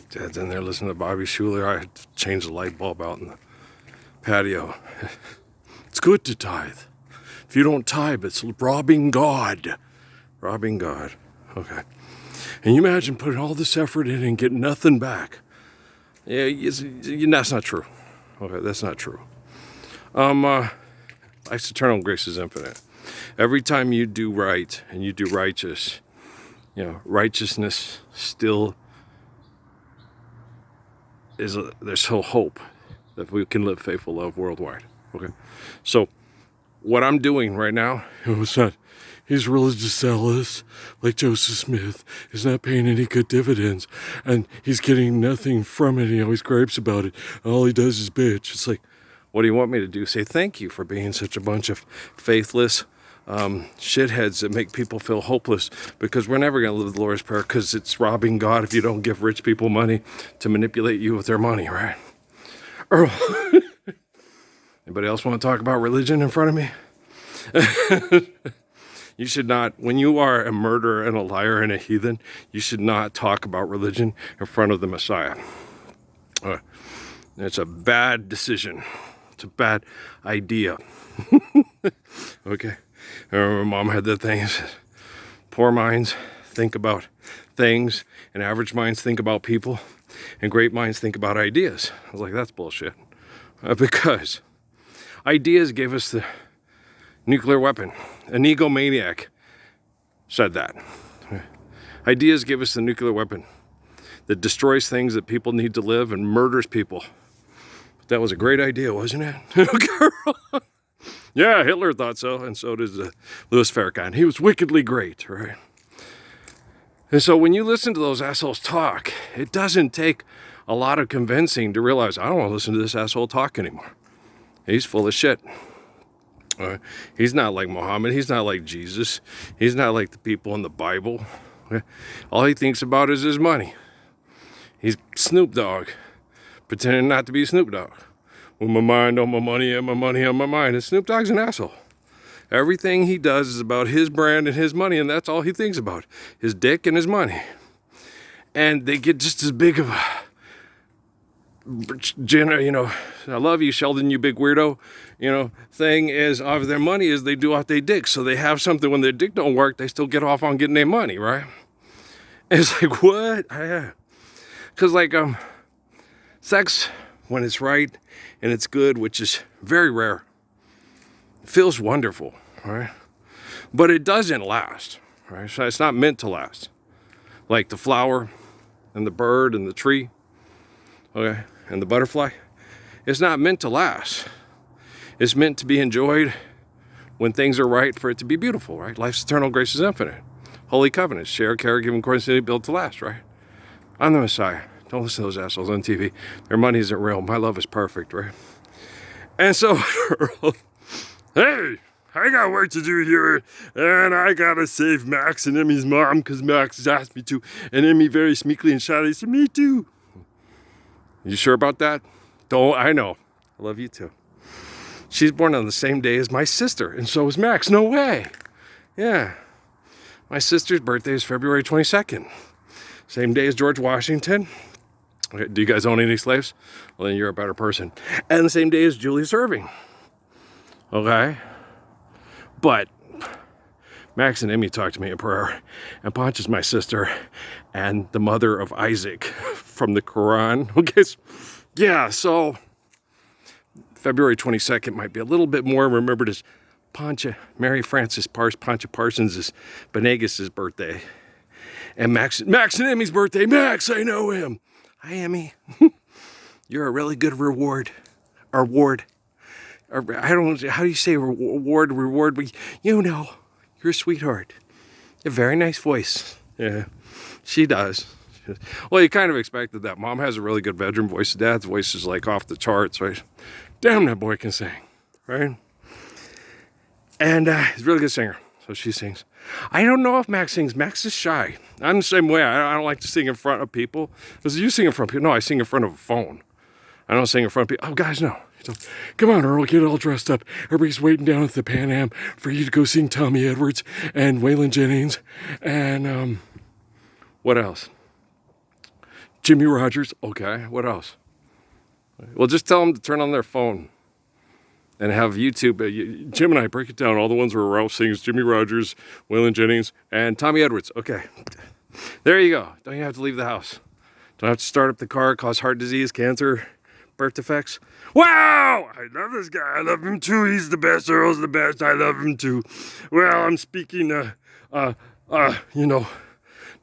Dad's in there listening to Bobby Schuller. I changed the light bulb out in the patio. It's good to tithe. If you don't tithe, it's robbing God. Robbing God. Okay. And you imagine putting all this effort in and getting nothing back. Yeah, that's not true. Okay, that's not true. Life's eternal, grace is infinite. Every time you do right and you do righteous, righteousness still is, there's still hope that we can live faithful love worldwide. Okay, so what I'm doing right now, it's not, he's religious zealous like Joseph Smith. He's not paying any good dividends, and he's getting nothing from it. He always gripes about it. All he does is bitch. It's like, what do you want me to do? Say thank you for being such a bunch of faithless shitheads that make people feel hopeless, because we're never going to live the Lord's Prayer, because it's robbing God if you don't give rich people money to manipulate you with their money, right? Earl. Anybody else want to talk about religion in front of me? You should not, when you are a murderer and a liar and a heathen, you should not talk about religion in front of the Messiah. It's a bad decision. It's a bad idea. Okay. I remember Mom had that thing. It says, poor minds think about things, and average minds think about people, and great minds think about ideas. I was like, that's bullshit. Because ideas gave us the nuclear weapon. An egomaniac said that. Ideas give us the nuclear weapon that destroys things that people need to live and murders people. But that was a great idea, wasn't it? Girl. Yeah, Hitler thought so, and so does Louis Farrakhan. He was wickedly great, right? And so when you listen to those assholes talk, it doesn't take a lot of convincing to realize, I don't want to listen to this asshole talk anymore. He's full of shit. He's not like Muhammad. He's not like Jesus. He's not like the people in the Bible. All he thinks about is his money. He's Snoop Dogg, pretending not to be Snoop Dogg. With my mind on my money and my money on my mind. And Snoop Dogg's an asshole. Everything he does is about his brand and his money, and that's all he thinks about. His dick and his money. And they get just as big of a, I love you, Sheldon, you big weirdo, thing is off their money as they do off their dick. So they have something when their dick don't work, they still get off on getting their money, right? And it's like, what? Because sex, when it's right and it's good, which is very rare, feels wonderful, right? But it doesn't last, right? So it's not meant to last. Like the flower and the bird and the tree, okay, and the butterfly. It's not meant to last. It's meant to be enjoyed when things are right for it to be beautiful, right? Life's eternal, grace is infinite. Holy covenants, share, care, give, and coincidentally built to last, right? I'm the Messiah. Don't listen to those assholes on TV. Their money isn't real. My love is perfect, right? And so, hey, I got work to do here, and I gotta save Max and Emmy's mom, because Max has asked me to, and Emmy very sneakily and shyly said, me too. You sure about that? I know. I love you too. She's born on the same day as my sister, and so is Max. No way. Yeah. My sister's birthday is February 22nd. Same day as George Washington. Okay, do you guys own any slaves? Well, then you're a better person. And the same day as Julius Erving. Okay? But Max and Emmy talked to me in prayer, and Ponch is my sister and the mother of Isaac from the Quran. Okay, so February 22nd might be a little bit more remembered as Mary Frances Poncha Parsons' Benegas' birthday. And Max and Emmy's birthday. Max, I know him. Hi, Emmy. You're a really good reward. I don't know, how do you say reward? But you're a sweetheart. A very nice voice. Yeah, she does. Well, you kind of expected that. Mom has a really good bedroom voice. Dad's voice is like off the charts, right? Damn, that boy can sing, right? And he's a really good singer. So she sings. I don't know if Max sings. Max is shy. I'm the same way. I don't like to sing in front of people. Because you sing in front of people. No, I sing in front of a phone. I don't sing in front of people. Oh, guys, no. So, come on, Earl, get all dressed up. Everybody's waiting down at the Pan Am for you to go sing Tommy Edwards and Waylon Jennings. And what else? Jimmy Rogers. Okay, what else? Well, just tell them to turn on their phone and have YouTube. Jim and I break it down. All the ones where Ralph sings Jimmy Rogers, Waylon Jennings, and Tommy Edwards. Okay, there you go. Don't even have to leave the house. Don't have to start up the car, cause heart disease, cancer, birth defects. Wow! I love this guy. I love him too. He's the best. Earl's the best. I love him too. Well, I'm speaking, you know,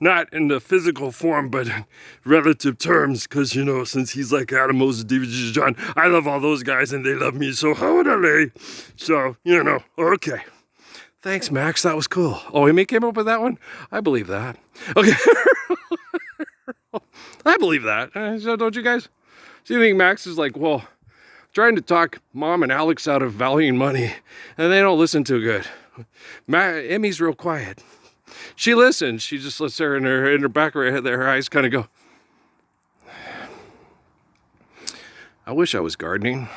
not in the physical form, but in relative terms, because, you know, since he's like Adam, Moses, David, Jesus, John, I love all those guys and they love me, so how would I lay? So, you know, okay. Thanks, Max, that was cool. Oh, Amy came up with that one? I believe that. Okay. I believe that. So don't you guys? So you think Max is like, well, trying to talk Mom and Alex out of valuing money, and they don't listen too good. Emmy's real quiet. She listens. She just lets her in her back of her head, her eyes kind of go. I wish I was gardening.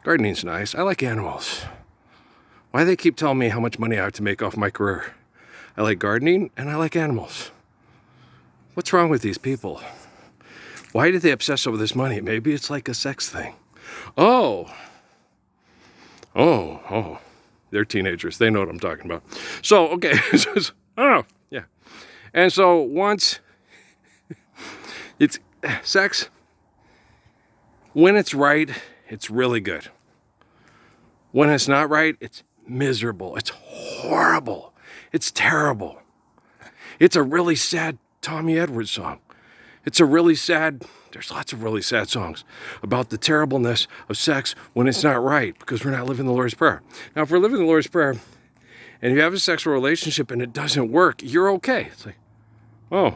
Gardening's nice. I like animals. Why do they keep telling me how much money I have to make off my career? I like gardening and I like animals. What's wrong with these people? Why do they obsess over this money? Maybe it's like a sex thing. Oh. They're teenagers. They know what I'm talking about. So, okay. I don't know. Yeah. And so once it's sex, when it's right, it's really good. When it's not right, it's miserable. It's horrible. It's terrible. It's a really sad Tommy Edwards song. It's a really sad, there's lots of really sad songs about the terribleness of sex when it's not right, because we're not living the Lord's Prayer. Now, if we're living the Lord's Prayer and you have a sexual relationship and it doesn't work, you're okay. It's like, oh,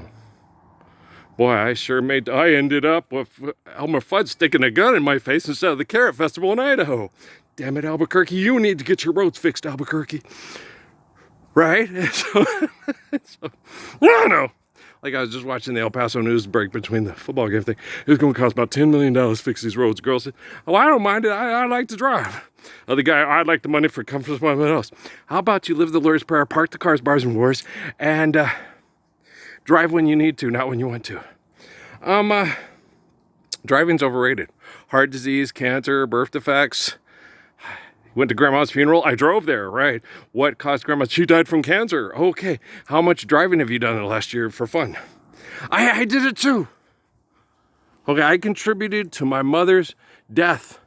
boy, I ended up with Elmer Fudd sticking a gun in my face instead of the Carrot Festival in Idaho. Damn it, Albuquerque, you need to get your roads fixed, Albuquerque. Right? So I know. Like I was just watching the El Paso news break between the football game thing. It was going to cost about $10 million to fix these roads. Girl said, oh, I don't mind it. I like to drive. Other guy, I'd like the money for comfort for someone else. How about you live the Lord's Prayer, park the cars, bars, and wars, and drive when you need to, not when you want to. Driving's overrated. Heart disease, cancer, birth defects. Went to Grandma's funeral. I drove there, right? What caused Grandma? She died from cancer. Okay. How much driving have you done in the last year for fun? I did it too. Okay, I contributed to my mother's death.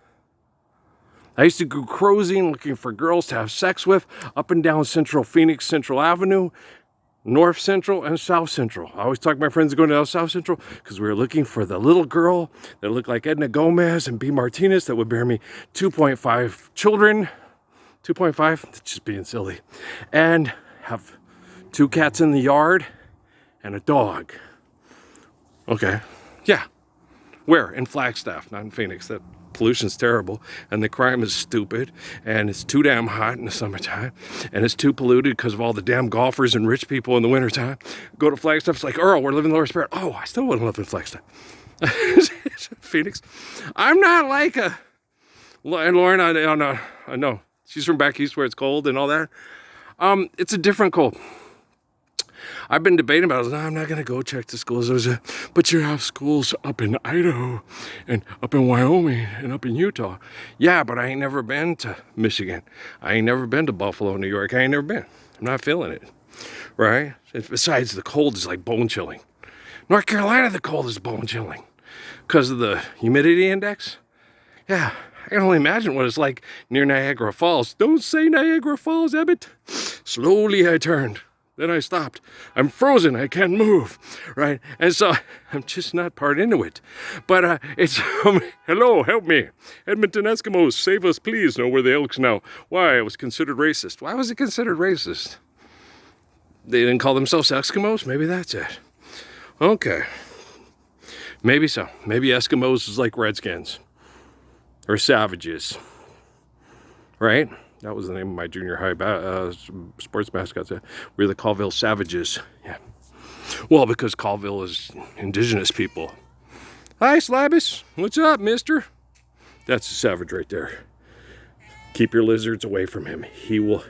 I used to go cruising looking for girls to have sex with up and down Central Phoenix, Central Avenue, North Central and South Central. I always talk to my friends going down South Central because we were looking for the little girl that looked like Edna Gomez and B. Martinez that would bear me 2.5 children. 2.5, that's just being silly. And have 2 cats in the yard and a dog. Okay, yeah. Where? In Flagstaff, not in Phoenix. That pollution's terrible, and the crime is stupid, and it's too damn hot in the summertime, and it's too polluted because of all the damn golfers and rich people in the wintertime. Go to Flagstaff, it's like, Earl, we're living the Lord's Prayer. Oh, I still wouldn't live in Flagstaff. Phoenix. I'm not like a... And Lauren, I know. She's from back east where it's cold and all that. It's a different cold. I've been debating about it. No, I'm not going to go check the schools. But you have schools up in Idaho and up in Wyoming and up in Utah. Yeah, but I ain't never been to Michigan. I ain't never been to Buffalo, New York. I ain't never been. I'm not feeling it. Right? Besides, the cold is like bone chilling. North Carolina, the cold is bone chilling. Because of the humidity index. Yeah, I can only imagine what it's like near Niagara Falls. Don't say Niagara Falls, Emmett. Slowly I turned. Then I stopped. I'm frozen. I can't move, right? And so I'm just not part into it. But it's, hello, help me. Edmonton Eskimos, save us, please. No, we're the Elks now. Why? It was considered racist. Why was it considered racist? They didn't call themselves Eskimos? Maybe that's it. Okay. Maybe so. Maybe Eskimos is like Redskins. Or Savages. Right? That was the name of my junior high sports mascot. We're the Colville Savages. Yeah. Well, because Colville is indigenous people. Hi, Slabus. What's up, mister? That's a savage right there. Keep your lizards away from him. He will...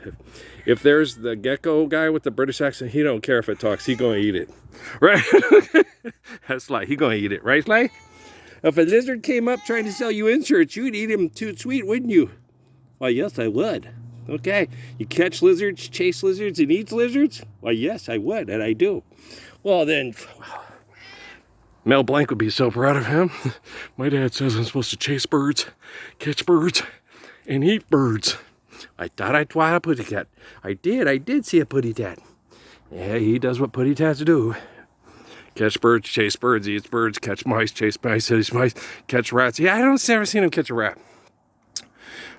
If there's the gecko guy with the British accent, he don't care if it talks. He gonna eat it. Right? That's Sly. He gonna eat it, right, Sly? If a lizard came up trying to sell you insurance, you'd eat him too sweet, wouldn't you? Why, yes, I would. Okay, you catch lizards, chase lizards, and eat lizards? Why, yes, I would, and I do. Well, then, Mel Blanc would be so proud of him. My dad says I'm supposed to chase birds, catch birds, and eat birds. I thought I'd try a putty tat. I did see a putty tat. Yeah, he does what putty tats do. Catch birds, chase birds, eats birds, catch mice, chase mice, chase mice, catch rats. Yeah, I don't ever seen him catch a rat.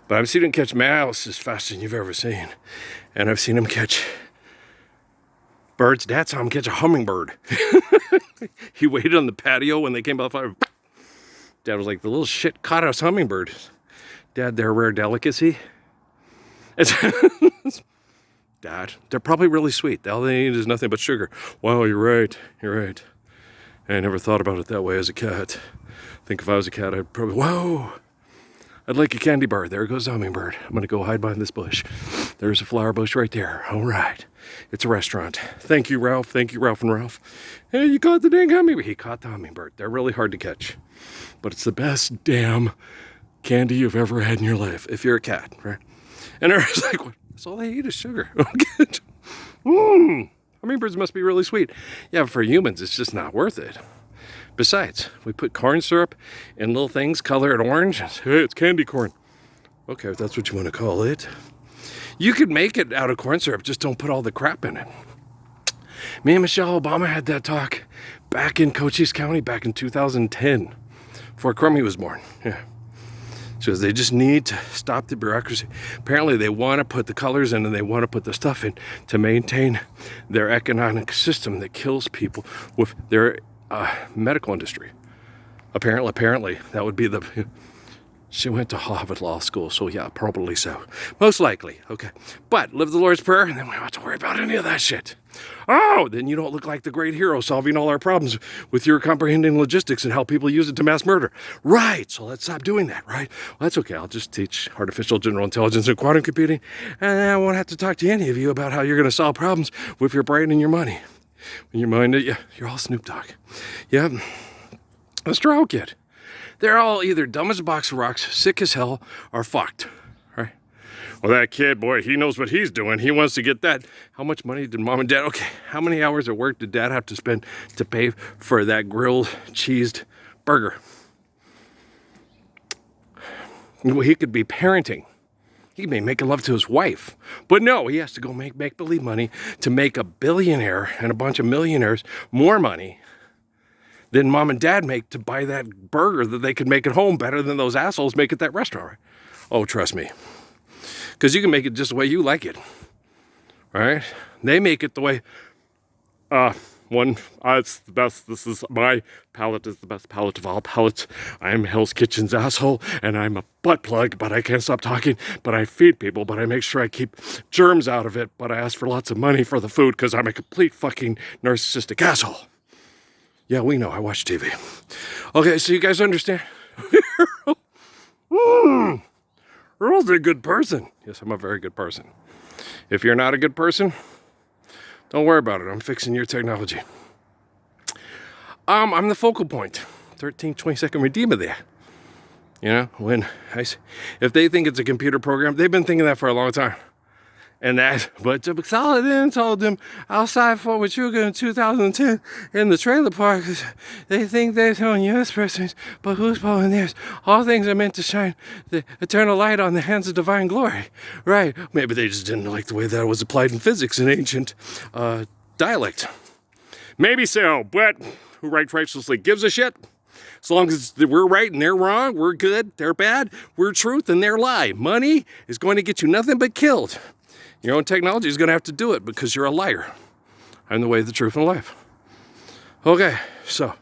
But I've seen him catch mouse as fast as you've ever seen. And I've seen him catch birds. Dad saw him catch a hummingbird. He waited on the patio when they came by the fire. Dad was like, the little shit caught us hummingbird. Dad, they're a rare delicacy. Dad, they're probably really sweet. All they need is nothing but sugar. Wow, you're right. You're right. I never thought about it that way as a cat. I think if I was a cat, I'd probably, whoa. I'd like a candy bar. There goes the hummingbird. I'm going to go hide behind this bush. There's a flower bush right there. All right. It's a restaurant. Thank you, Ralph. Thank you, Ralph and Ralph. Hey, you caught the dang hummingbird. He caught the hummingbird. They're really hard to catch. But it's the best damn candy you've ever had in your life, if you're a cat, right? And everyone's like, what? That's all they eat is sugar. Hummingbirds must be really sweet. Yeah, for humans, it's just not worth it. Besides, we put corn syrup in little things, color it orange. Hey, it's candy corn. Okay, if that's what you want to call it. You could make it out of corn syrup, just don't put all the crap in it. Me and Michelle Obama had that talk back in Cochise County back in 2010, before Crummy was born. Yeah. So they just need to stop the bureaucracy. Apparently they want to put the colors in and they want to put the stuff in to maintain their economic system that kills people with their medical industry. Apparently, that would be the... She went to Harvard Law School, so yeah, probably so. Most likely, okay. But live the Lord's Prayer, and then we don't have to worry about any of that shit. Oh, then you don't look like the great hero solving all our problems with your comprehending logistics and how people use it to mass murder. Right, so let's stop doing that, right? Well, that's okay, I'll just teach artificial general intelligence and quantum computing, and I won't have to talk to any of you about how you're going to solve problems with your brain and your money. When your mind, yeah, you're all Snoop Dogg. Yeah, a straw kid. They're all either dumb as a box of rocks, sick as hell, or fucked, right? Well, that kid, boy, he knows what he's doing. He wants to get that. How much money did mom and dad, okay, how many hours of work did dad have to spend to pay for that grilled cheesed burger? Well, he could be parenting. He may be making love to his wife. But no, he has to go make make-believe money to make a billionaire and a bunch of millionaires more money than mom and dad make to buy that burger that they could make at home better than those assholes make at that restaurant. Oh, trust me. Because you can make it just the way you like it. All right? They make it the way, it's the best. This is my palate is the best palate of all palates. I'm Hell's Kitchen's asshole, and I'm a butt plug, but I can't stop talking. But I feed people, but I make sure I keep germs out of it. But I ask for lots of money for the food because I'm a complete fucking narcissistic asshole. Yeah, we know. I watch TV. Okay, so you guys understand? Earl's a good person. Yes, I'm a very good person. If you're not a good person, don't worry about it. I'm fixing your technology. I'm the focal point. 20-second redeemer there. You know, if they think it's a computer program, they've been thinking that for a long time. And that, but Saladin told them outside Fort Huachuca in 2010 in the trailer park, they think they're telling U.S. presidents, but who's following theirs? All things are meant to shine the eternal light on the hands of divine glory. Right. Maybe they just didn't like the way that was applied in physics in ancient dialect. Maybe so, but who right righteously gives a shit? As long as we're right and they're wrong, we're good, they're bad, we're truth and they're lie. Money is going to get you nothing but killed. Your own technology is going to have to do it because you're a liar. I'm the way, the truth, and the life. Okay, so,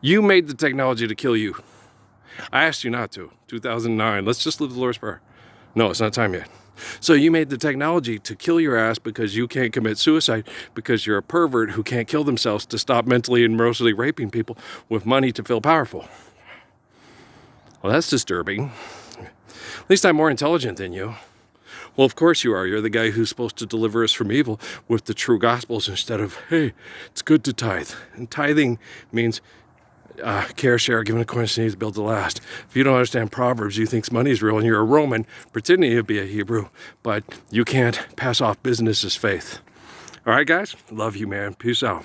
you made the technology to kill you. I asked you not to. 2009. Let's just live the Lord's Prayer. No, it's not time yet. So you made the technology to kill your ass because you can't commit suicide because you're a pervert who can't kill themselves to stop mentally and emotionally raping people with money to feel powerful. Well, that's disturbing. At least I'm more intelligent than you. Well, of course you are. You're the guy who's supposed to deliver us from evil with the true gospels instead of, hey, it's good to tithe. And tithing means care, share, giving according to needs, build to last. If you don't understand Proverbs, you think money is real and you're a Roman pretending to be a Hebrew, but you can't pass off business as faith. All right, guys? Love you, man. Peace out.